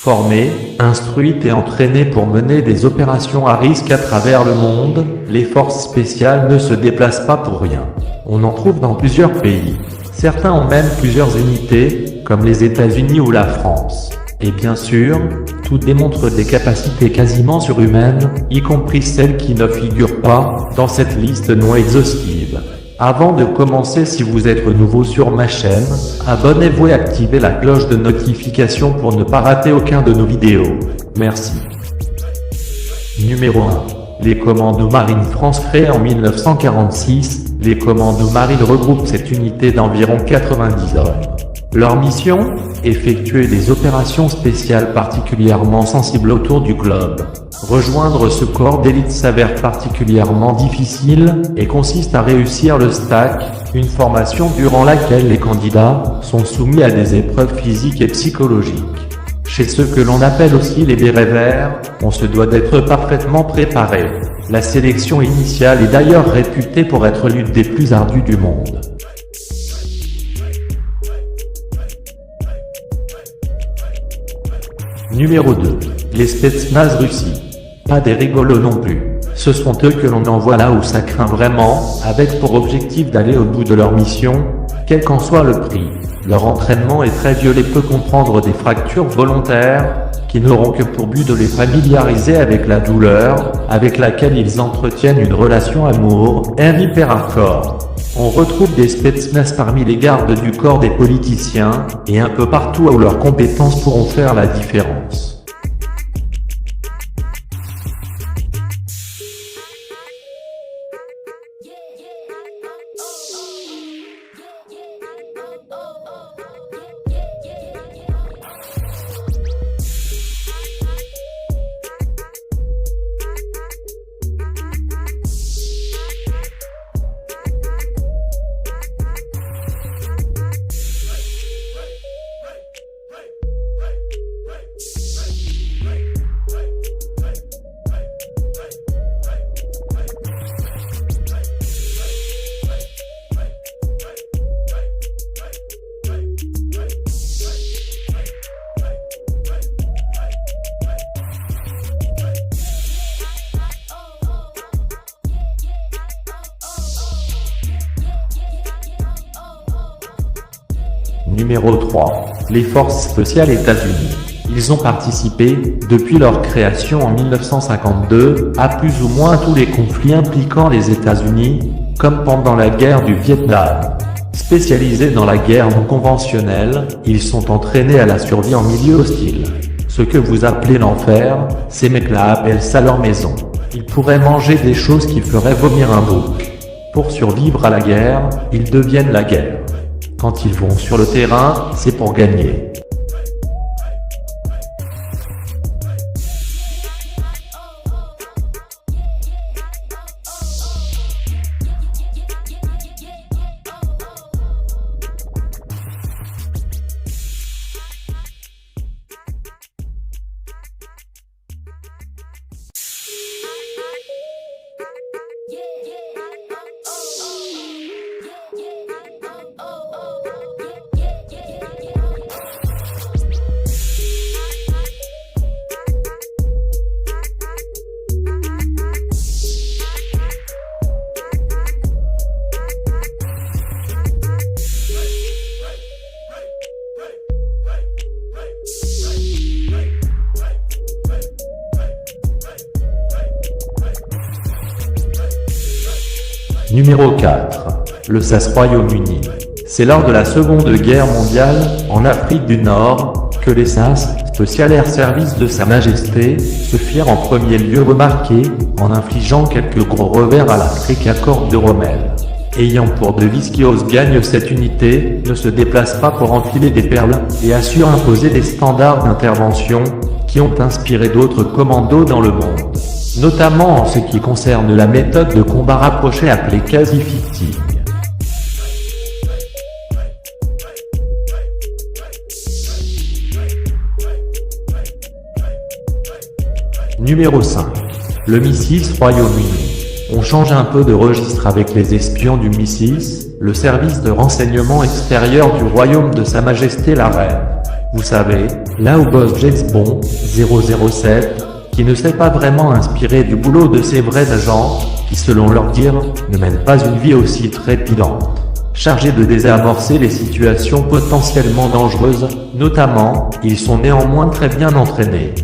Formées, instruites et entraînées pour mener des opérations à risque à travers le monde, les forces spéciales ne se déplacent pas pour rien. On en trouve dans plusieurs pays. Certains ont même plusieurs unités, comme les États-Unis ou la France. Et bien sûr, tout démontre des capacités quasiment surhumaines, y compris celles qui ne figurent pas dans cette liste non exhaustive. Avant de commencer, si vous êtes nouveau sur ma chaîne, abonnez-vous et activez la cloche de notification pour ne pas rater aucun de nos vidéos. Merci. Numéro 1. Les Commandos Marines France créés en 1946, les Commandos Marines regroupent cette unité d'environ 90 hommes. Leur mission? Effectuer des opérations spéciales particulièrement sensibles autour du globe. Rejoindre ce corps d'élite s'avère particulièrement difficile et consiste à réussir le STAC, une formation durant laquelle les candidats sont soumis à des épreuves physiques et psychologiques. Chez ceux que l'on appelle aussi les bérets verts, on se doit d'être parfaitement préparé. La sélection initiale est d'ailleurs réputée pour être l'une des plus ardues du monde. Numéro 2. Les Spetsnaz Russie. Pas des rigolos non plus. Ce sont eux que l'on envoie là où ça craint vraiment, avec pour objectif d'aller au bout de leur mission, quel qu'en soit le prix. Leur entraînement est très violent et peut comprendre des fractures volontaires, qui n'auront que pour but de les familiariser avec la douleur, avec laquelle ils entretiennent une relation amour-haine hyper hardcore. On retrouve des Spetsnaz parmi les gardes du corps des politiciens, et un peu partout où leurs compétences pourront faire la différence. Numéro 3. Les Forces spéciales États-Unis. Ils ont participé, depuis leur création en 1952, à plus ou moins tous les conflits impliquant les États-Unis, comme pendant la guerre du Vietnam. Spécialisés dans la guerre non conventionnelle, ils sont entraînés à la survie en milieu hostile. Ce que vous appelez l'enfer, ces mecs-là appellent ça leur maison. Ils pourraient manger des choses qui feraient vomir un bouc. Pour survivre à la guerre, ils deviennent la guerre. Quand ils vont sur le terrain, c'est pour gagner. Numéro 4. Le SAS Royaume-Uni. C'est lors de la Seconde Guerre mondiale, en Afrique du Nord, que les SAS, Special Air Service de Sa Majesté, se firent en premier lieu remarquer, en infligeant quelques gros revers à l'Afrique à Corps de Rommel. Ayant pour devise qui ose gagne, cette unité ne se déplace pas pour enfiler des perles, et assure imposer des standards d'intervention, qui ont inspiré d'autres commandos dans le monde. Notamment en ce qui concerne la méthode de combat rapproché appelée quasi-fictive. Numéro 5. Le MI6 Royaume-Uni. On change un peu de registre avec les espions du MI6, le service de renseignement extérieur du royaume de Sa Majesté la Reine. Vous savez, là où bosse James Bond, 007, qui ne s'est pas vraiment inspiré du boulot de ces vrais agents, qui selon leur dire, ne mènent pas une vie aussi trépidante, chargés de désamorcer les situations potentiellement dangereuses, notamment, ils sont néanmoins très bien entraînés.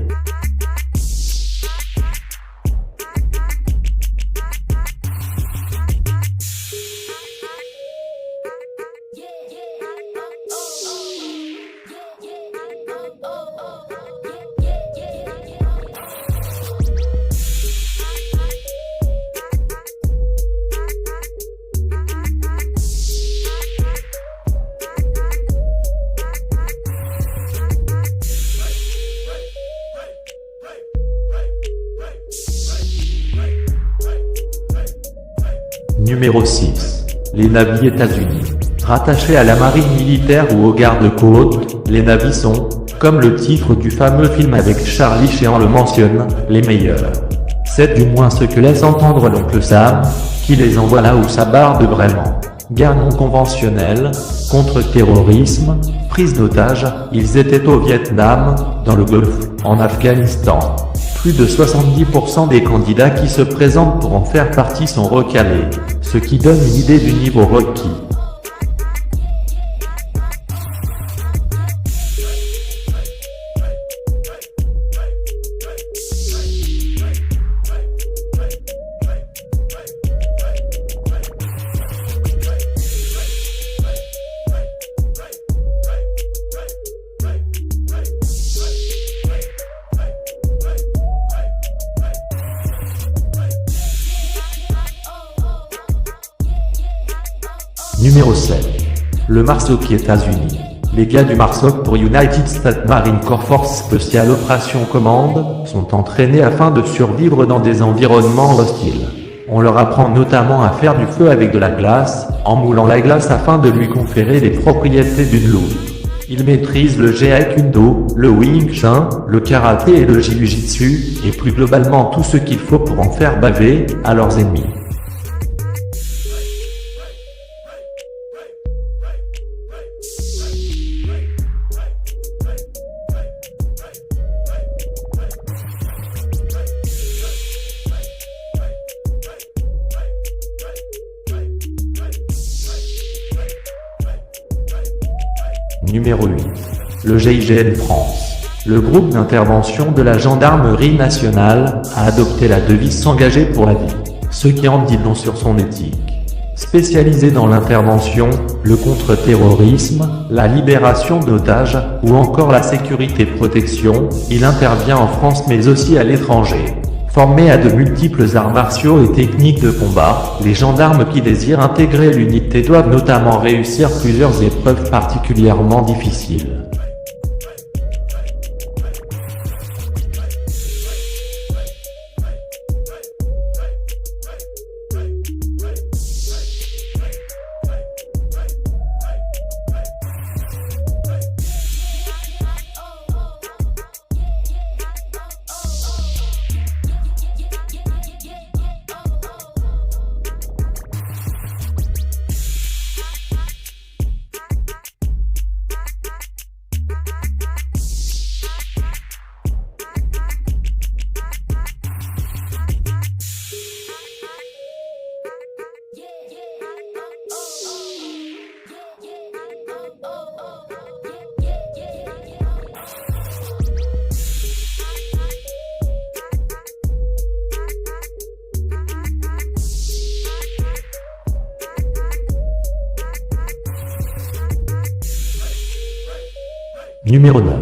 Numéro 6. Les navires États-Unis. Rattachés à la marine militaire ou aux gardes-côtes, les navires sont, comme le titre du fameux film avec Charlie Sheen le mentionne, les meilleurs. C'est du moins ce que laisse entendre l'oncle Sam, qui les envoie là où ça barde vraiment. Guerre non conventionnelle, contre-terrorisme, prise d'otages, ils étaient au Vietnam, dans le Golfe, en Afghanistan. Plus de 70% des candidats qui se présentent pour en faire partie sont recalés, ce qui donne une idée du niveau requis. Numéro 7. Le MARSOC États-Unis. Les gars du MARSOC pour United States Marine Corps Force Special Operation Command sont entraînés afin de survivre dans des environnements hostiles. On leur apprend notamment à faire du feu avec de la glace, en moulant la glace afin de lui conférer les propriétés d'une loupe. Ils maîtrisent le Jeet-Kune-Do, le Wing Chun, le karaté et le jiu-jitsu, et plus globalement tout ce qu'il faut pour en faire baver à leurs ennemis. Numéro 8. Le GIGN France. Le groupe d'intervention de la Gendarmerie nationale a adopté la devise « S'engager pour la vie », ce qui en dit long sur son éthique. Spécialisé dans l'intervention, le contre-terrorisme, la libération d'otages, ou encore la sécurité-protection, il intervient en France mais aussi à l'étranger. Formés à de multiples arts martiaux et techniques de combat, les gendarmes qui désirent intégrer l'unité doivent notamment réussir plusieurs épreuves particulièrement difficiles. Numéro 9.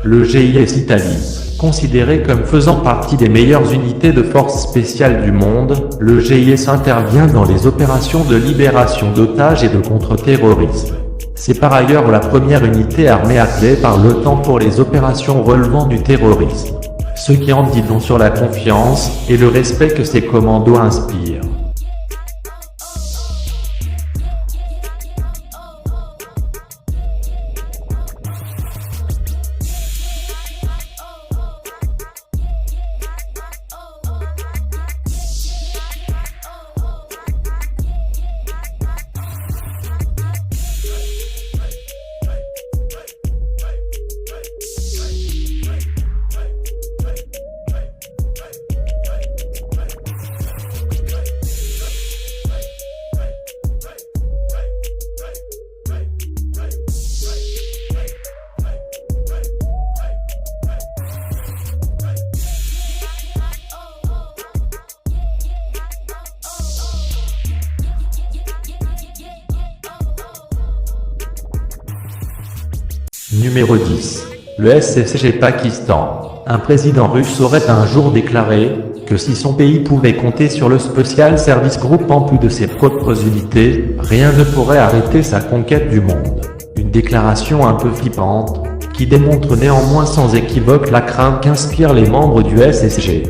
Le GIS Italie. Considéré comme faisant partie des meilleures unités de forces spéciales du monde, le GIS intervient dans les opérations de libération d'otages et de contre-terrorisme. C'est par ailleurs la première unité armée appelée par l'OTAN pour les opérations relevant du terrorisme. Ce qui en dit long sur la confiance et le respect que ces commandos inspirent. Numéro 10. Le SSG Pakistan. Un président russe aurait un jour déclaré que si son pays pouvait compter sur le Special Service Group en plus de ses propres unités, rien ne pourrait arrêter sa conquête du monde. Une déclaration un peu flippante, qui démontre néanmoins sans équivoque la crainte qu'inspirent les membres du SSG.